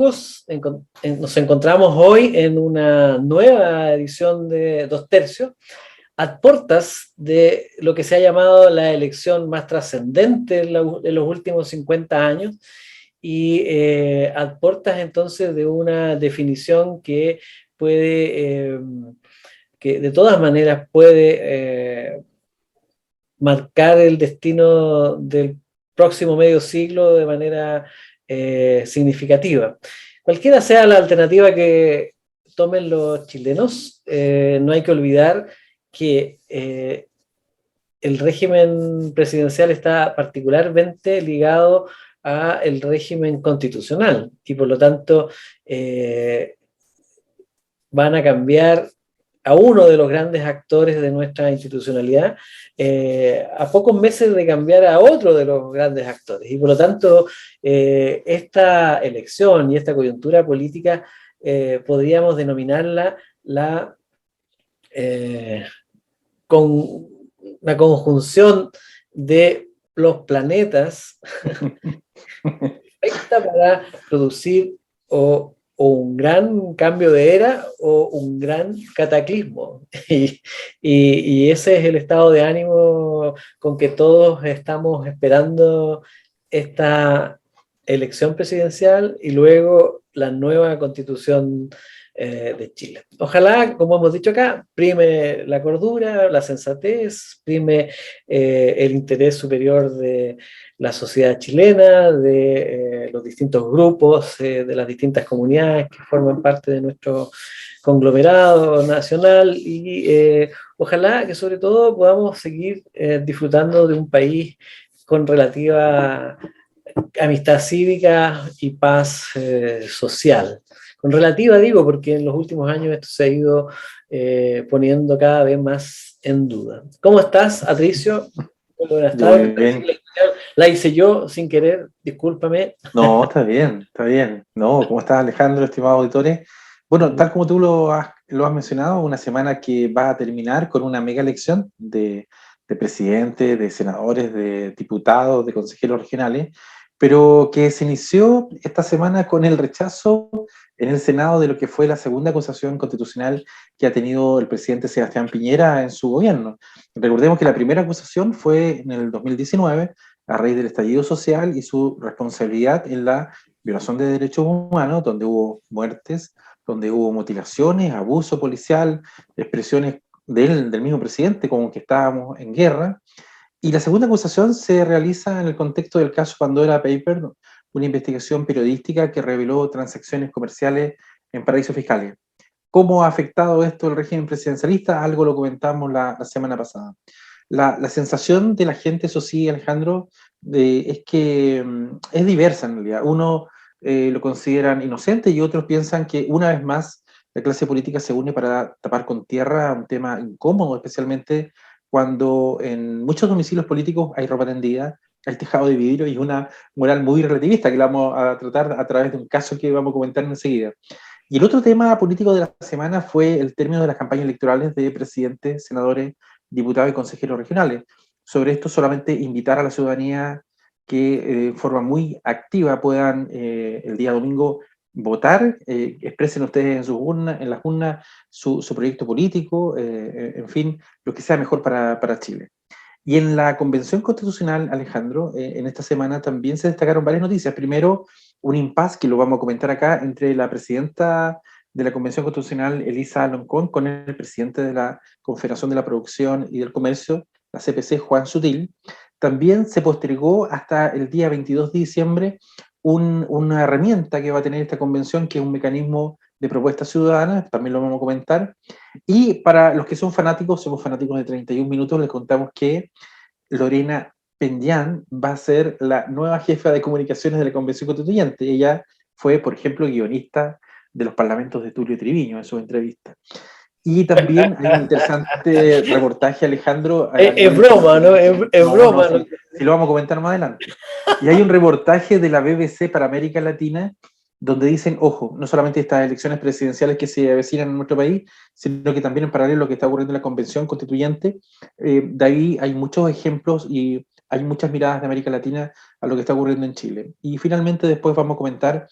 Nos encontramos hoy en una nueva edición de Dos Tercios, a puertas de lo que se ha llamado la elección más trascendente en los últimos 50 años y a puertas entonces de una definición que puede, que de todas maneras puede marcar el destino del próximo medio siglo de manera significativa. Cualquiera sea la alternativa que tomen los chilenos, no hay que olvidar que el régimen presidencial está particularmente ligado al régimen constitucional y por lo tanto van a cambiar a uno de los grandes actores de nuestra institucionalidad, a pocos meses de cambiar a otro de los grandes actores. Y por lo tanto, esta elección y esta coyuntura política podríamos denominarla con una conjunción de los planetas perfecta para producir o un gran cambio de era o un gran cataclismo. Y ese es el estado de ánimo con que todos estamos esperando esta elección presidencial y luego la nueva constitución de Chile. Ojalá, como hemos dicho acá, prime la cordura, la sensatez, prime el interés superior de la sociedad chilena, de los distintos grupos, de las distintas comunidades que forman parte de nuestro conglomerado nacional y ojalá que sobre todo podamos seguir disfrutando de un país con relativa amistad cívica y paz social. Con relativa digo porque en los últimos años esto se ha ido poniendo cada vez más en duda. ¿Cómo estás, Atricio? Buenas Yo muy tardes. bien. La hice yo sin querer, discúlpame. No, está bien, está bien. No, ¿cómo estás, Alejandro, estimados auditores? Bueno, tal como tú lo has mencionado, una semana que va a terminar con una mega elección de presidentes, de senadores, de diputados, de consejeros regionales, pero que se inició esta semana con el rechazo en el Senado de lo que fue la segunda acusación constitucional que ha tenido el presidente Sebastián Piñera en su gobierno. Recordemos que la primera acusación fue en el 2019 a raíz del estallido social y su responsabilidad en la violación de derechos humanos, donde hubo muertes, donde hubo mutilaciones, abuso policial, expresiones del mismo presidente como que estábamos en guerra. Y la segunda acusación se realiza en el contexto del caso Pandora Paper, una investigación periodística que reveló transacciones comerciales en paraísos fiscales. ¿Cómo ha afectado esto el régimen presidencialista? Algo lo comentamos la semana pasada. La sensación de la gente, eso sí, Alejandro, es que es diversa en realidad. Uno lo consideran inocente y otros piensan que una vez más la clase política se une para tapar con tierra un tema incómodo, especialmente cuando en muchos domicilios políticos hay ropa tendida, hay tejado de vidrio y una moral muy relativista que la vamos a tratar a través de un caso que vamos a comentar enseguida. Y el otro tema político de la semana fue el término de las campañas electorales de presidentes, senadores, diputados y consejeros regionales. Sobre esto solamente invitar a la ciudadanía que de forma muy activa puedan el día domingo votar, expresen ustedes en las urnas su proyecto político, en fin, lo que sea mejor para Chile. Y en la Convención Constitucional, Alejandro, en esta semana también se destacaron varias noticias. Primero, un impasse, que lo vamos a comentar acá, entre la presidenta de la Convención Constitucional, Elisa Loncón, con el presidente de la Confederación de la Producción y del Comercio, la CPC, Juan Sutil. También se postergó hasta el día 22 de diciembre una herramienta que va a tener esta convención, que es un mecanismo de propuesta ciudadana, también lo vamos a comentar. Y para los que son fanáticos, somos fanáticos de 31 minutos, les contamos que Lorena Pendián va a ser la nueva jefa de comunicaciones de la Convención Constituyente. Ella fue, por ejemplo, guionista de los parlamentos de Tulio Triviño en sus entrevistas. Y también hay un interesante reportaje, Alejandro. Es broma, ¿no? Es No, no, broma. sí, sí lo vamos a comentar más adelante. Y hay un reportaje de la BBC para América Latina donde dicen, ojo, no solamente estas elecciones presidenciales que se avecinan en nuestro país, sino que también en paralelo lo que está ocurriendo en la Convención Constituyente. De ahí hay muchos ejemplos y hay muchas miradas de América Latina a lo que está ocurriendo en Chile. Y finalmente después vamos a comentar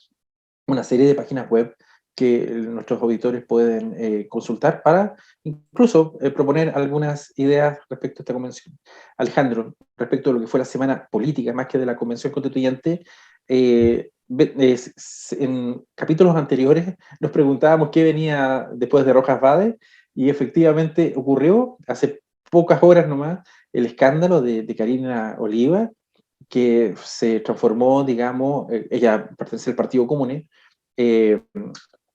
una serie de páginas web que nuestros auditores pueden consultar para incluso proponer algunas ideas respecto a esta convención. Alejandro, respecto a lo que fue la semana política, más que de la convención constituyente, en capítulos anteriores nos preguntábamos qué venía después de Rojas Vade, y efectivamente ocurrió hace pocas horas nomás el escándalo de Karina Oliva, que se transformó, digamos, ella pertenece al Partido Común, eh,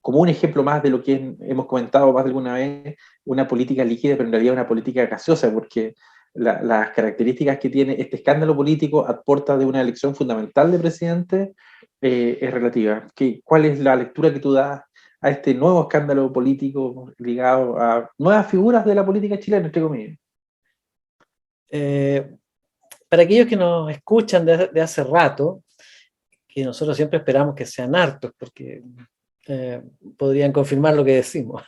como un ejemplo más de lo que hemos comentado más de alguna vez, una política líquida, pero en realidad una política gaseosa, porque las características que tiene este escándalo político a puerta de una elección fundamental de presidente es relativa. ¿Cuál es la lectura que tú das a este nuevo escándalo político ligado a nuevas figuras de la política chilena, entre comillas? Para aquellos que nos escuchan de hace rato, que nosotros siempre esperamos que sean hartos, porque podrían confirmar lo que decimos.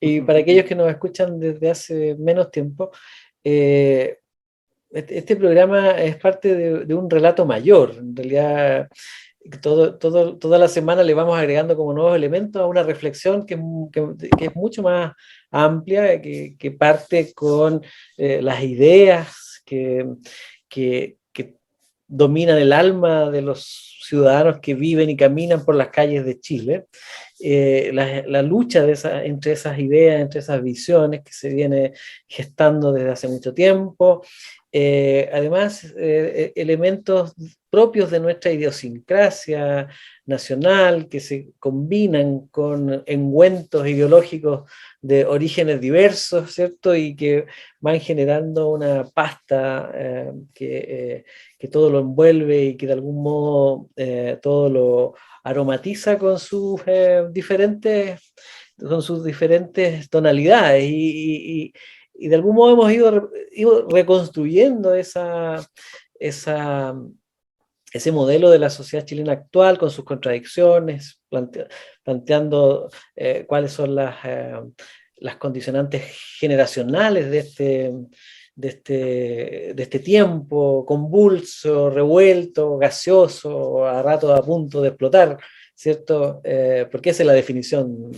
Y para aquellos que nos escuchan desde hace menos tiempo, este programa es parte de un relato mayor. En realidad, toda la semana le vamos agregando como nuevos elementos a una reflexión que es mucho más amplia, que parte con las ideas que dominan el alma de los ciudadanos que viven y caminan por las calles de Chile. La lucha entre esas ideas, entre esas visiones que se viene gestando desde hace mucho tiempo. Además, elementos propios de nuestra idiosincrasia nacional que se combinan con engüentos ideológicos de orígenes diversos, ¿cierto? Y que van generando una pasta que todo lo envuelve y que de algún modo todo lo aromatiza con sus diferentes tonalidades y de algún modo hemos ido reconstruyendo ese modelo de la sociedad chilena actual con sus contradicciones, planteando cuáles son las condicionantes generacionales de este tiempo convulso, revuelto, gaseoso, a rato a punto de explotar, ¿cierto? Porque esa es la definición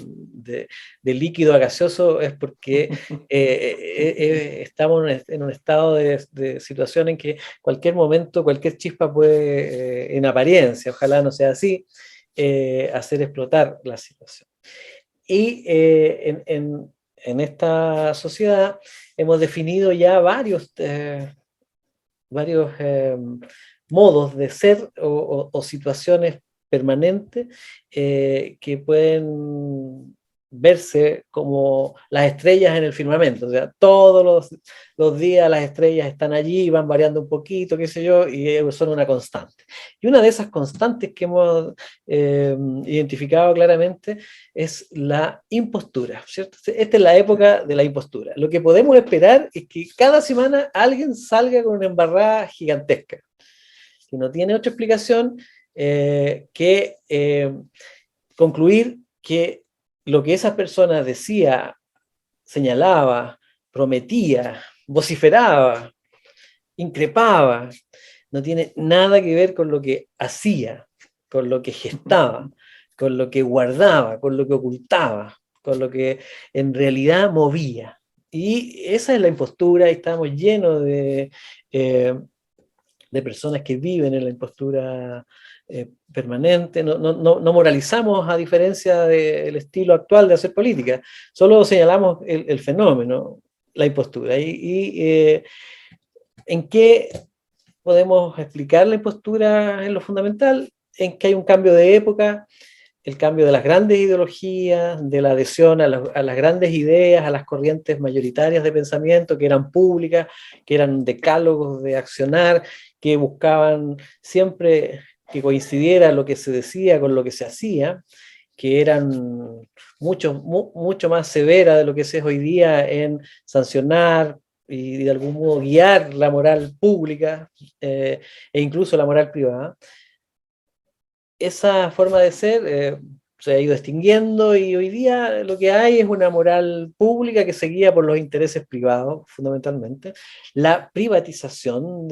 de líquido a gaseoso, es porque estamos en un estado de situación en que cualquier momento, cualquier chispa puede, en apariencia, ojalá no sea así, hacer explotar la situación. Y en esta sociedad hemos definido ya varios modos de ser o situaciones permanentes que pueden verse como las estrellas en el firmamento. O sea, todos los días las estrellas están allí, van variando un poquito, qué sé yo, y son una constante. Y una de esas constantes que hemos identificado claramente es la impostura, ¿cierto? Esta es la época de la impostura. Lo que podemos esperar es que cada semana alguien salga con una embarrada gigantesca, que no tiene otra explicación que concluir que lo que esa persona decía, señalaba, prometía, vociferaba, increpaba, no tiene nada que ver con lo que hacía, con lo que gestaba, con lo que guardaba, con lo que ocultaba, con lo que en realidad movía. Y esa es la impostura, y estamos llenos de personas que viven en la impostura permanente. No moralizamos a diferencia del estilo actual de hacer política, solo señalamos el fenómeno, la impostura. ¿En qué podemos explicar la impostura en lo fundamental? En que hay un cambio de época, el cambio de las grandes ideologías, de la adhesión a las grandes ideas, a las corrientes mayoritarias de pensamiento que eran públicas, que eran decálogos de accionar, que buscaban siempre que coincidiera lo que se decía con lo que se hacía, que eran mucho más severas de lo que se es hoy día en sancionar y de algún modo guiar la moral pública e incluso la moral privada. Esa forma de ser se ha ido extinguiendo y hoy día lo que hay es una moral pública que se guía por los intereses privados, fundamentalmente. La privatización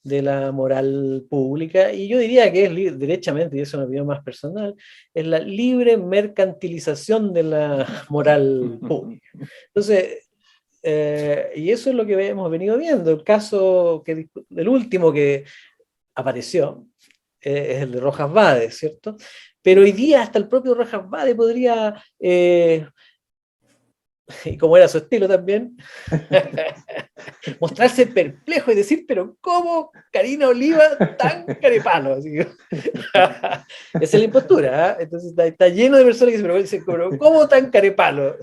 de la moral pública, y yo diría que es derechamente, y eso es una opinión más personal, es la libre mercantilización de la moral pública. Entonces, y eso es lo que hemos venido viendo. El caso el último que apareció es el de Rojas Vade, ¿cierto? Pero hoy día hasta el propio Rojas Vade podría, y como era su estilo también, mostrarse perplejo y decir, pero ¿cómo Karina Oliva tan carepalo? Así esa es la impostura, ¿eh? Entonces está lleno de personas que dicen, pero ¿cómo tan carepalo?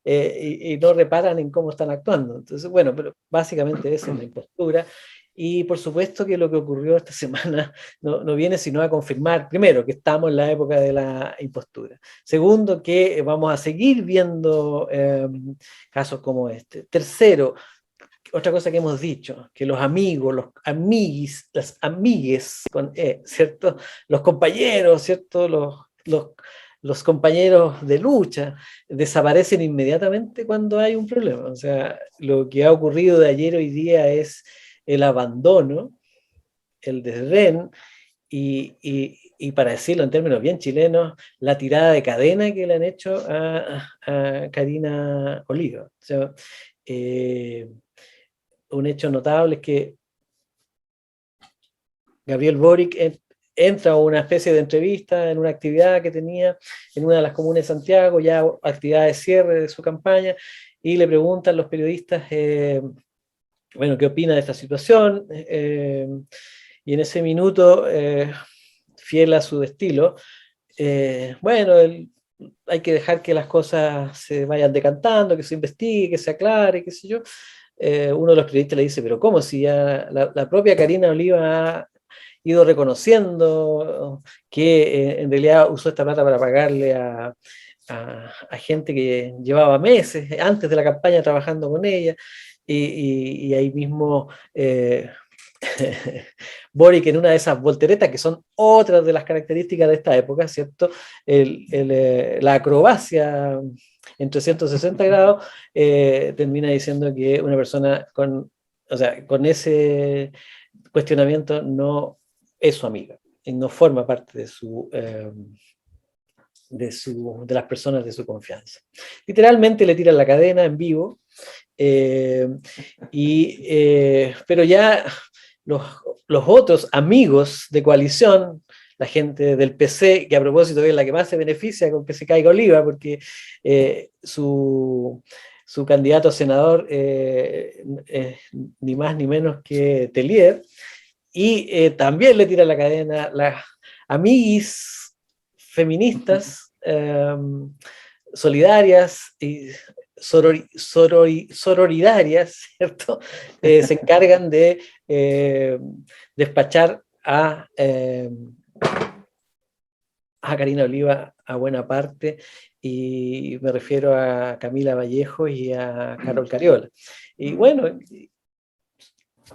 Y no reparan en cómo están actuando. Entonces, bueno, pero básicamente esa es la impostura. Y por supuesto que lo que ocurrió esta semana no viene sino a confirmar, primero, que estamos en la época de la impostura. Segundo, que vamos a seguir viendo casos como este. Tercero, otra cosa que hemos dicho, que los amigos, los amiguis, las amigues, con ¿cierto? Los compañeros, ¿cierto? Los compañeros de lucha desaparecen inmediatamente cuando hay un problema. O sea, lo que ha ocurrido de ayer hoy día es el abandono, el desdén y para decirlo en términos bien chilenos, la tirada de cadena que le han hecho a Karina Oliva. O sea, un hecho notable es que Gabriel Boric entra a una especie de entrevista en una actividad que tenía en una de las comunas de Santiago, ya actividad de cierre de su campaña, y le preguntan los periodistas, bueno, ¿qué opina de esta situación? Y en ese minuto, fiel a su estilo, bueno, hay que dejar que las cosas se vayan decantando, que se investigue, que se aclare, qué sé yo. Uno de los periodistas le dice, pero ¿cómo? Si ya la propia Karina Oliva ha ido reconociendo que en realidad usó esta plata para pagarle a gente que llevaba meses antes de la campaña trabajando con ella, y ahí mismo Boric en una de esas volteretas que son otras de las características de esta época, ¿cierto? La acrobacia en 360 grados termina diciendo que una persona o sea, con ese cuestionamiento no es su amiga y no forma parte de las personas de su confianza. Literalmente le tiran la cadena en vivo, pero ya los, los otros amigos de coalición, la gente del PC, que a propósito es la que más se beneficia con que se caiga Oliva, porque su candidato a senador ni más ni menos que Tellier, y también le tira la cadena las amiguis feministas solidarias y sororidarias, ¿cierto? Se encargan de despachar a Karina Oliva a buena parte, y me refiero a Camila Vallejo y a Carol Cariola. Y bueno,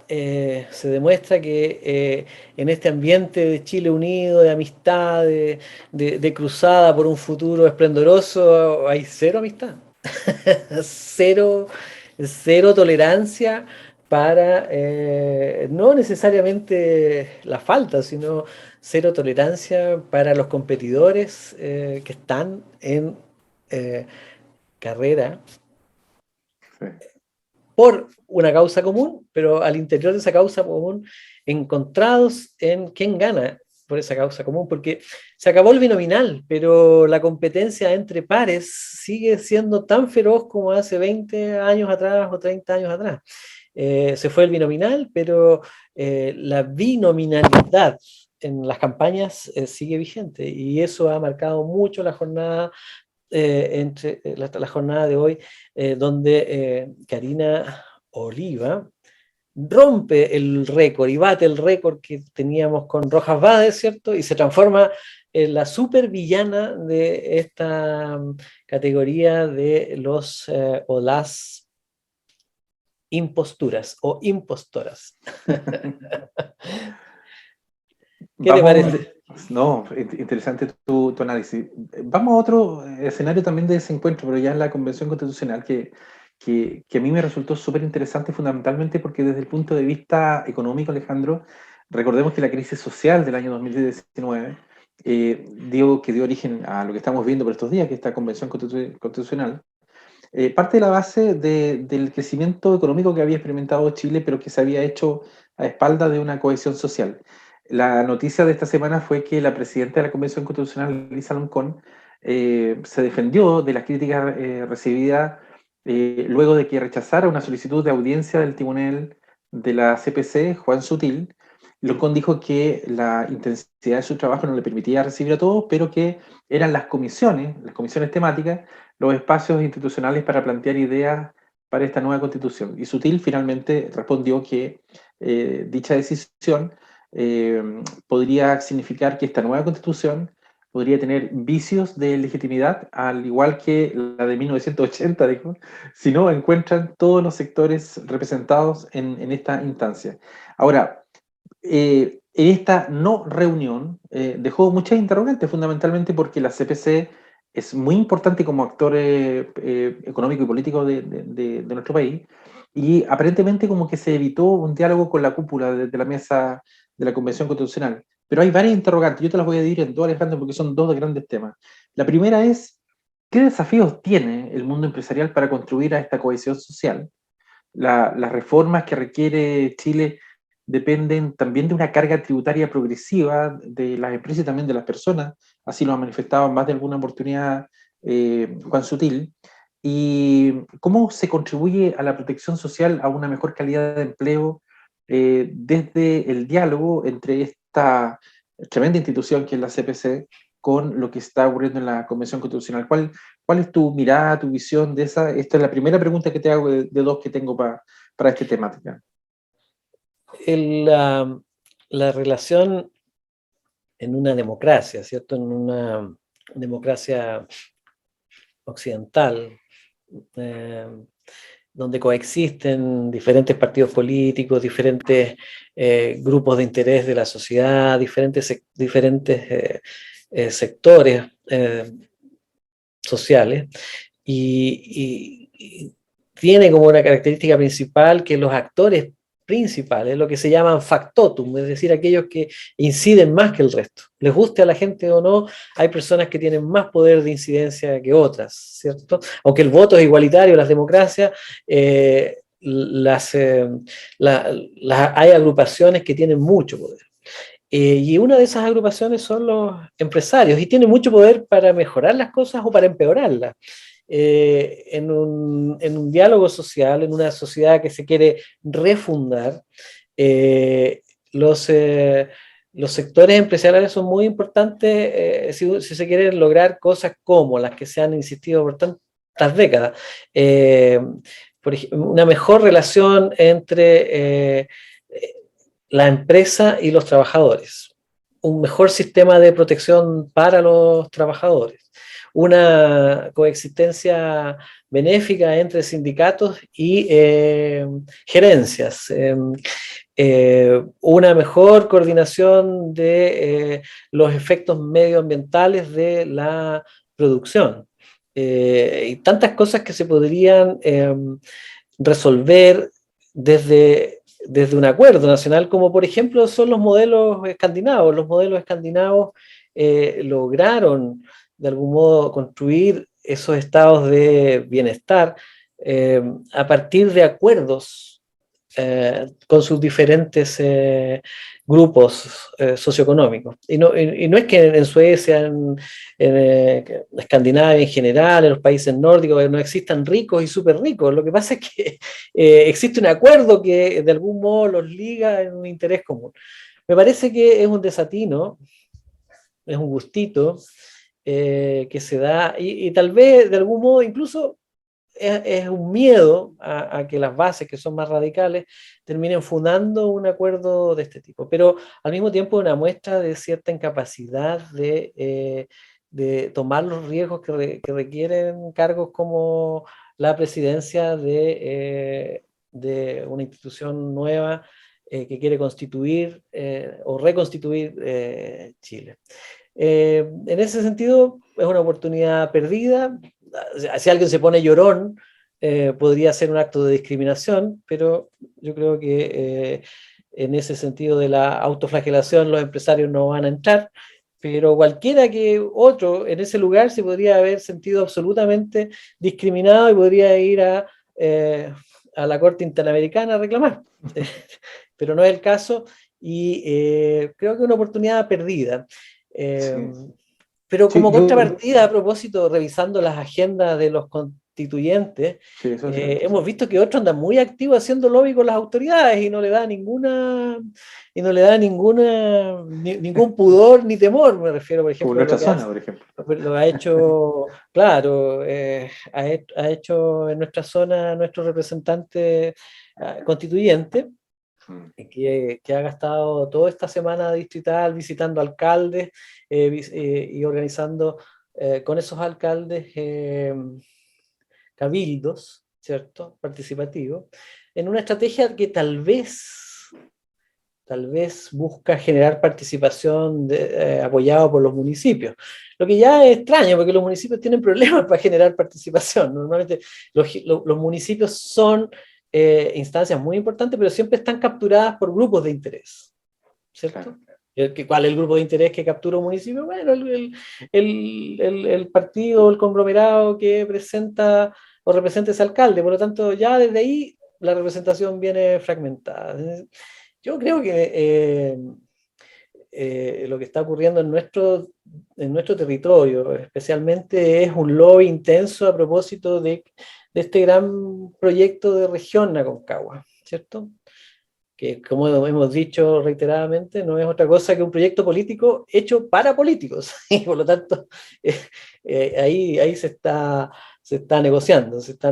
se demuestra que en este ambiente de Chile unido, de amistad, de cruzada por un futuro esplendoroso, hay cero amistad, cero, cero tolerancia para, no necesariamente la falta, sino cero tolerancia para los competidores que están en carrera Sí. por una causa común, pero al interior de esa causa común encontrados en quién gana por esa causa común, porque se acabó el binominal, pero la competencia entre pares sigue siendo tan feroz como hace 20 años atrás o 30 años atrás. Se fue el binominal, pero la binominalidad en las campañas sigue vigente, y eso ha marcado mucho la jornada entre la jornada de hoy, donde Karina Oliva rompe el récord y bate el récord que teníamos con Rojas Vade, ¿cierto? Y se transforma en la supervillana de esta categoría de los o las imposturas o impostoras. ¿Qué te Vamos, parece? no, interesante tu análisis. Vamos a otro escenario también de ese encuentro, pero ya en la Convención Constitucional, que que a mí me resultó súper interesante fundamentalmente porque desde el punto de vista económico, Alejandro, recordemos que la crisis social del año 2019 dio origen a lo que estamos viendo por estos días, que es esta convención constitucional, parte de la base del crecimiento económico que había experimentado Chile, pero que se había hecho a espaldas de una cohesión social. La noticia de esta semana fue que la presidenta de la Convención Constitucional, Elisa Loncón, se defendió de las críticas recibidas luego de que rechazara una solicitud de audiencia del tribunal de la CPC, Juan Sutil. Loncón dijo que la intensidad de su trabajo no le permitía recibir a todos, pero que eran las comisiones temáticas, los espacios institucionales para plantear ideas para esta nueva constitución. Y Sutil finalmente respondió que dicha decisión podría significar que esta nueva constitución podría tener vicios de legitimidad, al igual que la de 1980, dijo, si no encuentran todos los sectores representados en esta instancia. Ahora, en esta no reunión dejó muchas interrogantes, fundamentalmente porque la CPC es muy importante como actor económico y político de nuestro país, y aparentemente como que se evitó un diálogo con la cúpula de la mesa de la Convención Constitucional. Pero hay varias interrogantes, yo te las voy a dividir en dos, Alejandro, porque son dos grandes temas. La primera es, ¿qué desafíos tiene el mundo empresarial para contribuir a esta cohesión social? Las reformas que requiere Chile dependen también de una carga tributaria progresiva de las empresas y también de las personas, así lo ha manifestado en más de alguna oportunidad Juan Sutil. ¿Y cómo se contribuye a la protección social, a una mejor calidad de empleo desde el diálogo entre esta tremenda institución que es la CPC con lo que está ocurriendo en la Convención Constitucional? ¿Cuál es tu mirada, tu visión de esa? Esta es la primera pregunta que te hago de dos que tengo para esta temática. La relación en una democracia, ¿cierto? En una democracia occidental, eh, donde coexisten diferentes partidos políticos, diferentes grupos de interés de la sociedad, diferentes sectores sociales, y tiene como una característica principal que los actores principales, lo que se llaman factotum, es decir, aquellos que inciden más que el resto. Les guste a la gente o no, hay personas que tienen más poder de incidencia que otras, ¿cierto? Aunque el voto es igualitario, las democracias, hay agrupaciones que tienen mucho poder. Y una de esas agrupaciones son los empresarios, y tienen mucho poder para mejorar las cosas o para empeorarlas. En un diálogo social, en una sociedad que se quiere refundar, eh, los, eh, los sectores empresariales son muy importantes si se quieren lograr cosas como las que se han insistido por tantas décadas. Por ejemplo, una mejor relación entre la empresa y los trabajadores, un mejor sistema de protección para los trabajadores, una coexistencia benéfica entre sindicatos y gerencias, una mejor coordinación de los efectos medioambientales de la producción, y tantas cosas que se podrían resolver desde un acuerdo nacional, como por ejemplo son los modelos escandinavos. Los modelos escandinavos lograron de algún modo construir esos estados de bienestar a partir de acuerdos con sus diferentes grupos socioeconómicos. Y no es que en Suecia, en Escandinavia en general, en los países nórdicos, no existan ricos y súper ricos. Lo que pasa es que existe un acuerdo que de algún modo los liga en un interés común. Me parece que es un desatino, es un gustito que se da, y tal vez de algún modo incluso es un miedo a que las bases que son más radicales terminen fundando un acuerdo de este tipo, pero al mismo tiempo una muestra de cierta incapacidad de tomar los riesgos que requieren cargos como la presidencia de una institución nueva que quiere constituir o reconstituir Chile. En ese sentido, es una oportunidad perdida. Si alguien se pone llorón podría ser un acto de discriminación, pero yo creo que en ese sentido de la autoflagelación los empresarios no van a entrar, pero cualquiera que otro en ese lugar se podría haber sentido absolutamente discriminado y podría ir a la Corte Interamericana a reclamar. Pero no es el caso y creo que es una oportunidad perdida. Eh, Sí, pero sí, como contrapartida, a propósito, revisando las agendas de los constituyentes, sí, eso es cierto. hemos visto que otro anda muy activo haciendo lobby con las autoridades y no le da ningún pudor ni temor. Me refiero, por Como ejemplo, a lo nuestra que zona, hace, por ejemplo. lo ha hecho, claro, ha hecho en nuestra zona nuestro representante constituyente, Mm. que ha gastado toda esta semana distrital visitando alcaldes y organizando con esos alcaldes cabildos, ¿cierto? Participativos, en una estrategia que tal vez busca generar participación apoyado por los municipios. Lo que ya es extraño, porque los municipios tienen problemas para generar participación. Normalmente los municipios son instancias muy importantes, pero siempre están capturadas por grupos de interés, ¿cierto? Claro. ¿Cuál es el grupo de interés que captura un municipio? Bueno, el partido, el conglomerado que presenta o representa ese alcalde. Por lo tanto, ya desde ahí la representación viene fragmentada. Yo creo que lo que está ocurriendo en nuestro territorio, especialmente, es un lobby intenso a propósito de este gran proyecto de región Aconcagua, ¿cierto? Que, como hemos dicho reiteradamente, no es otra cosa que un proyecto político hecho para políticos. Y por lo tanto, ahí se están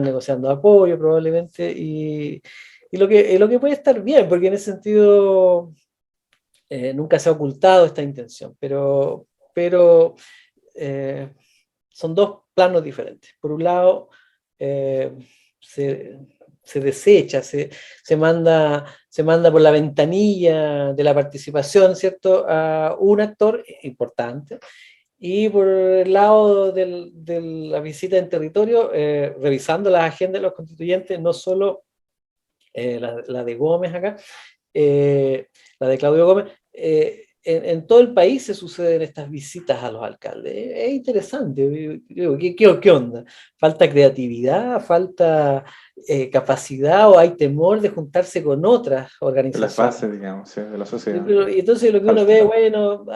negociando apoyo probablemente, y lo que puede estar bien, porque en ese sentido nunca se ha ocultado esta intención, pero eh, son dos planos diferentes. Por un lado, eh, se, se desecha, se manda por la ventanilla de la participación, ¿cierto?, a un actor importante. Y por el lado de la visita en territorio, revisando las agendas de los constituyentes, no solo la de Gómez acá, la de Claudio Gómez, en todo el país se suceden estas visitas a los alcaldes. Es interesante. ¿Qué onda? ¿Falta creatividad? ¿Falta capacidad? ¿O hay temor de juntarse con otras De las organizaciones? bases, digamos, sí, de la sociedad. Y entonces lo que uno ve, Falta. bueno,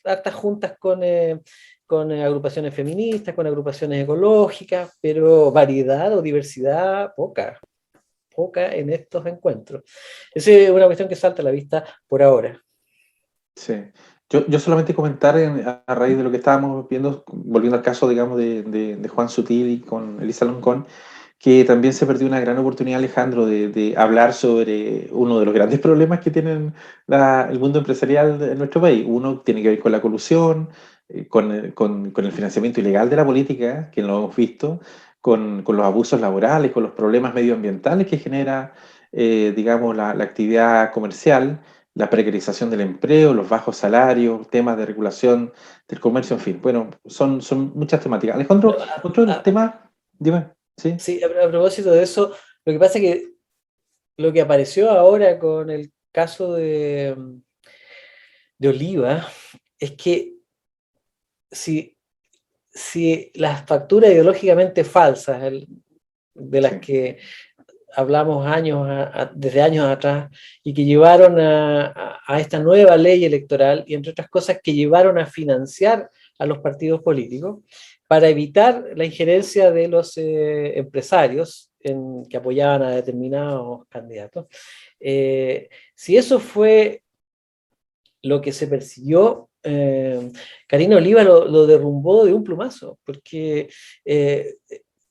hartas juntas con agrupaciones feministas, con agrupaciones ecológicas, pero variedad o diversidad poca en estos encuentros. Esa es una cuestión que salta a la vista por ahora. Sí. Yo solamente comentar a raíz de lo que estábamos viendo, volviendo al caso, digamos, de Juan Sutil y con Elisa Loncón, que también se perdió una gran oportunidad, Alejandro, de hablar sobre uno de los grandes problemas que tienen el mundo empresarial de nuestro país. Uno tiene que ver con la colusión, con el financiamiento ilegal de la política, que lo hemos visto, con los abusos laborales, con los problemas medioambientales que genera, digamos, la actividad comercial, la precarización del empleo, los bajos salarios, temas de regulación del comercio, en fin. Bueno, son muchas temáticas. Alejandro, Pero, otro tema, dime, ¿sí? sí, a propósito de eso, lo que pasa es que lo que apareció ahora con el caso de Oliva es que si, si las facturas ideológicamente falsas, de las Sí, que hablamos desde años atrás y que llevaron a esta nueva ley electoral y entre otras cosas que llevaron a financiar a los partidos políticos para evitar la injerencia de los empresarios que apoyaban a determinados candidatos. Si eso fue lo que se persiguió, Karina Oliva lo derrumbó de un plumazo, porque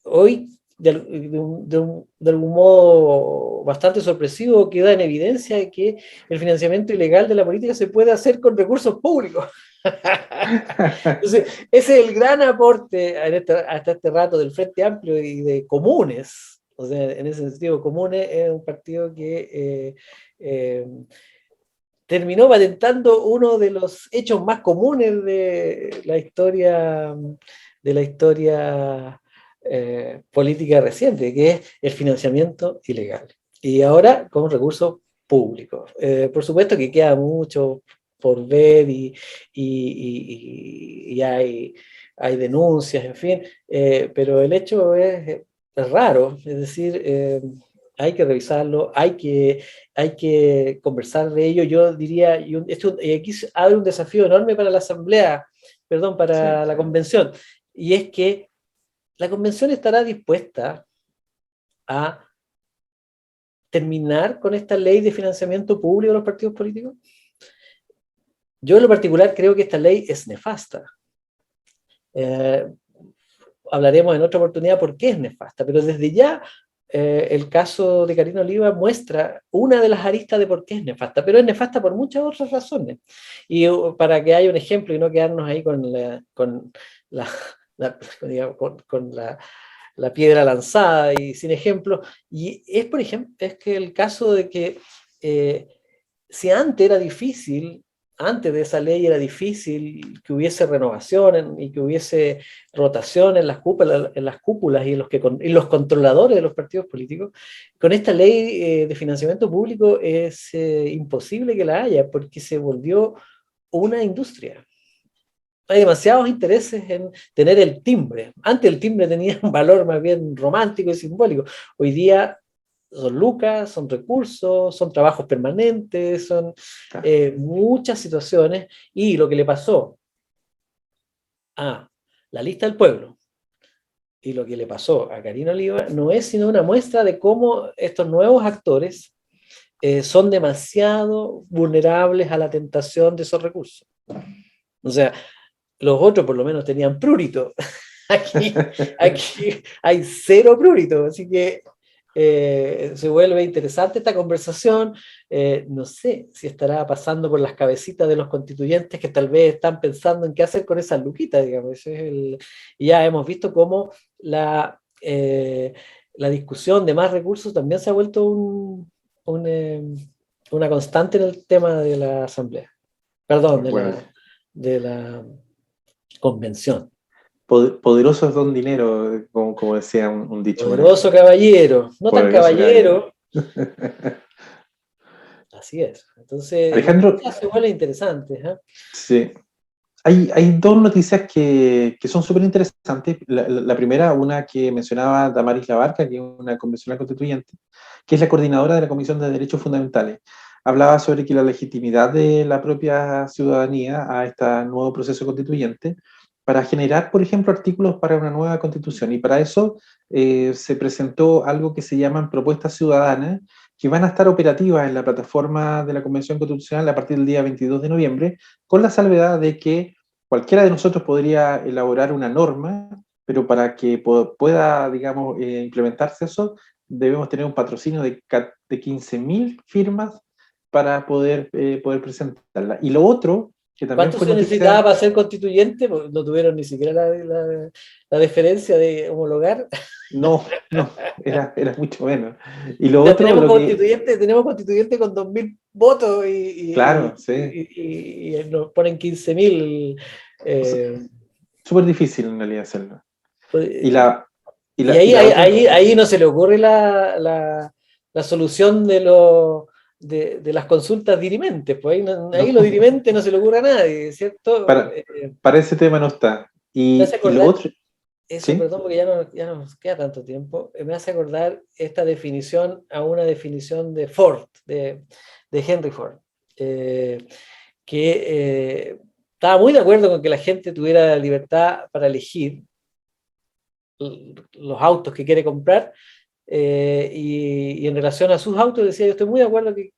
hoy, de algún modo bastante sorpresivo, queda en evidencia que el financiamiento ilegal de la política se puede hacer con recursos públicos. Entonces, ese es el gran aporte hasta este rato del Frente Amplio y de Comunes. O sea, en ese sentido, Comunes es un partido que terminó patentando uno de los hechos más comunes de la historia política reciente, que es el financiamiento ilegal. Y ahora con recursos públicos. Por supuesto que queda mucho por ver y hay denuncias, en fin, pero el hecho es raro, es decir, hay que revisarlo, hay que conversar de ello. Yo diría, y aquí abre un desafío enorme para la Asamblea, perdón, para la Convención, y es que la Convención estará dispuesta a terminar con esta ley de financiamiento público de los partidos políticos. Yo en lo particular creo que esta ley es nefasta. Hablaremos en otra oportunidad por qué es nefasta, pero desde ya el caso de Karina Oliva muestra una de las aristas de por qué es nefasta, pero es nefasta por muchas otras razones. Y para que haya un ejemplo y no quedarnos ahí con la piedra lanzada y sin ejemplo, y es por ejemplo, es que el caso de que si antes era difícil, antes de esa ley era difícil que hubiese renovación y que hubiese rotación en las cúpulas y en los controladores de los partidos políticos, con esta ley de financiamiento público es imposible que la haya porque se volvió una industria. Hay demasiados intereses en tener el timbre. Antes el timbre tenía un valor más bien romántico y simbólico. Hoy día son lucas, son recursos, son trabajos permanentes, son muchas situaciones. Y lo que le pasó a la lista del pueblo y lo que le pasó a Karina Oliva no es sino una muestra de cómo estos nuevos actores son demasiado vulnerables a la tentación de esos recursos. O sea, los otros por lo menos tenían prurito. Aquí hay cero prurito, así que se vuelve interesante esta conversación. No sé si estará pasando por las cabecitas de los constituyentes que tal vez están pensando en qué hacer con esas luquitas, digamos. Y ya hemos visto cómo la discusión de más recursos también se ha vuelto una constante en el tema de la Asamblea. Perdón, de la Convención. Poderoso es don dinero, como decía un dicho. Poderoso caballero, no tan caballero. Así es. Entonces, Alejandro, se vuelve interesante. Sí. Hay dos noticias que son súper interesantes. La primera, una que mencionaba Damaris Labarca, que es una convencional constituyente, que es la coordinadora de la Comisión de Derechos Fundamentales. Hablaba sobre que la legitimidad de la propia ciudadanía a este nuevo proceso constituyente para generar, por ejemplo, artículos para una nueva constitución. Y para eso se presentó algo que se llaman propuestas ciudadanas, que van a estar operativas en la plataforma de la Convención Constitucional a partir del día 22 de noviembre, con la salvedad de que cualquiera de nosotros podría elaborar una norma, pero para que pueda, digamos, implementarse eso, debemos tener un patrocinio de 15.000 firmas para poder presentarla. Y lo otro, que también ¿Cuánto se necesitaba para ser constituyente? Porque no tuvieron ni siquiera la deferencia de homologar. No, era mucho menos. Y lo otro... Tenemos constituyente con 2.000 votos claro, sí. Y nos ponen 15.000. Súper difícil en realidad hacerlo. Ahí no se le ocurre la solución de las consultas dirimentes, pues ahí lo dirimente no se le ocurre a nadie, ¿cierto? Para ese tema no está. Y lo otro... Eso, ¿sí? Perdón, porque ya no nos queda tanto tiempo. Me hace acordar esta definición a una definición de Ford, de Henry Ford, que estaba muy de acuerdo con que la gente tuviera la libertad para elegir los autos que quiere comprar, y en relación a sus autos decía, yo estoy muy de acuerdo que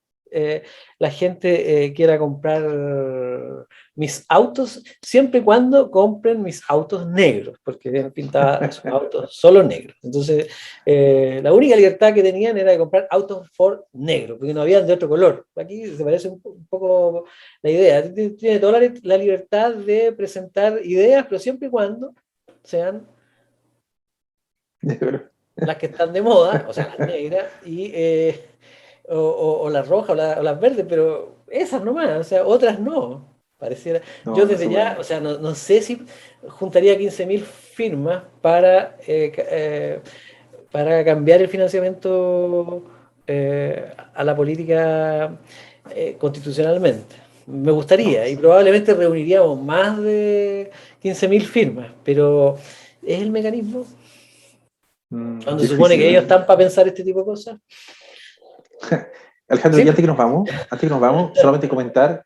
la gente quiera comprar mis autos siempre y cuando compren mis autos negros, porque habían pintado sus autos solo negros. Entonces, la única libertad que tenían era de comprar autos Ford negros, porque no habían de otro color. Aquí se parece un poco la idea. Tiene toda la libertad de presentar ideas, pero siempre y cuando sean las que están de moda, o sea, las negras, o las rojas o las verdes, pero esas nomás, o sea, otras no. Pareciera. Yo No, no se desde ya, puede. o sea, no sé si juntaría 15.000 firmas para cambiar el financiamiento a la política constitucionalmente. Me No. gustaría y probablemente reuniríamos más de 15.000 firmas, pero ¿es el mecanismo? Cuando se supone Difícil, que ellos ¿eh? están para pensar este tipo de cosas. Alejandro, Sí, y antes que nos vamos, solamente comentar,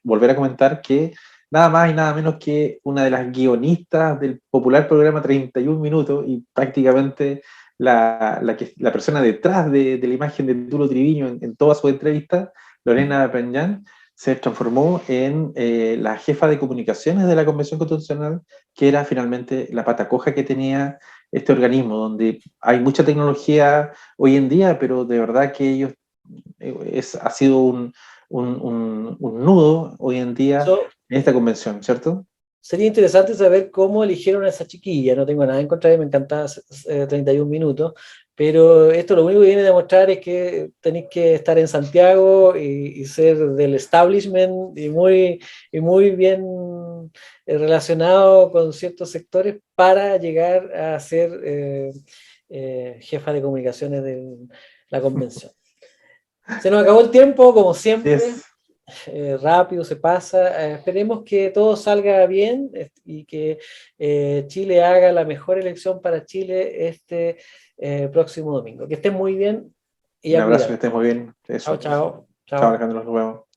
volver a comentar que nada más y nada menos que una de las guionistas del popular programa 31 Minutos y prácticamente la persona detrás de la imagen de Tulo Triviño en todas sus entrevistas, Lorena Penjan, se transformó en la jefa de comunicaciones de la Convención Constitucional, que era finalmente la pata coja que tenía este organismo, donde hay mucha tecnología hoy en día, pero de verdad que ellos ha sido un nudo hoy en día eso en esta convención, ¿cierto? sería interesante saber cómo eligieron a esa chiquilla. No tengo nada en contra de ella, me encantaba 31 minutos, pero esto lo único que viene a demostrar es que tenéis que estar en Santiago y ser del establishment y muy bien relacionado con ciertos sectores para llegar a ser jefa de comunicaciones de la convención. Se nos acabó el tiempo, como siempre. Es, Rápido se pasa. Esperemos que todo salga bien y que Chile haga la mejor elección para Chile este próximo domingo. Que estén muy bien y un a abrazo, que cuidarse. estés muy bien. Chao, Eso. chao. Chao, Chao. Alejandro, nos vemos.